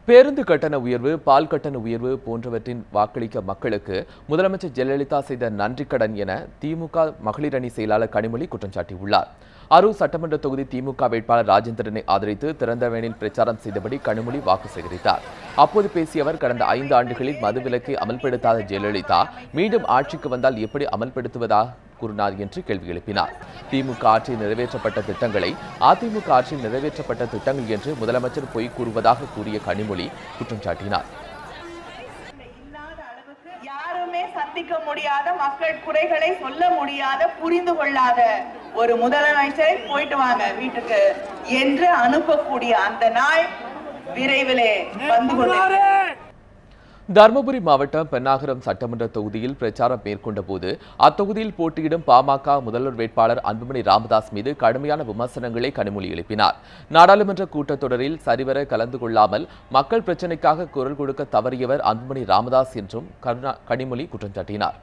பேருந்து கட்டண உயர்வு, பால் கட்டண உயர்வு போன்றவற்றின் வாக்களிக்க மக்களுக்கு முதலமைச்சர் ஜெயலலிதா செய்த நன்றிக்கடன் என திமுக மகளிர் அணி செயலாளர் கனிமொழி குற்றம் சாட்டியுள்ளார். அரூர் சட்டமன்ற தொகுதி திமுக வேட்பாளர் ராஜேந்திரனை ஆதரித்து திறந்தவெளியில் பிரச்சாரம் செய்தபடி கனிமொழி வாக்கு சேகரித்தார். அப்போது பேசிய அவர், கடந்த 5 ஆண்டுகளில் மதுவிலக்கை அமல்படுத்தாத ஜெயலலிதா மீண்டும் ஆட்சிக்கு வந்தால் எப்படி அமல்படுத்துவதாக கூறினார் என்று கேள்வி எழுப்பினார். திமுக ஆட்சியில் நிறைவேற்றப்பட்ட திட்டங்களை அதிமுக ஆட்சியில் நிறைவேற்றப்பட்ட திட்டங்கள் என்று முதலமைச்சர் பொய் கூறுவதாக கூறிய கனிமொழி குற்றம் சாட்டினார். யாருமே சந்திக்க முடியாத, மக்கள் குறைகளை சொல்ல முடியாத, புரிந்து கொள்ளாத ஒரு முதலமைச்சரை போயிட்டு வாங்க வீட்டுக்கு என்று அனுப்பக்கூடிய அந்த நாள் விரைவிலே வந்து கொண்டிருக்கிறது. தருமபுரி மாவட்டம் பென்னாகரம் சட்டமன்ற தொகுதியில் பிரச்சாரம் மேற்கொண்ட போது அத்தொகுதியில் போட்டியிடும் பாமக முதல்வர் வேட்பாளர் அன்புமணி ராமதாஸ் மீது கடுமையான விமர்சனங்களை கனிமொழி எழுப்பினார். நாடாளுமன்ற கூட்டத்தொடரில் சரிவர கலந்து கொள்ளாமல் மக்கள் பிரச்சினைக்காக குரல் கொடுக்க தவறியவர் அன்புமணி ராமதாஸ் என்றும் கனிமொழி குற்றம் சாட்டினார்.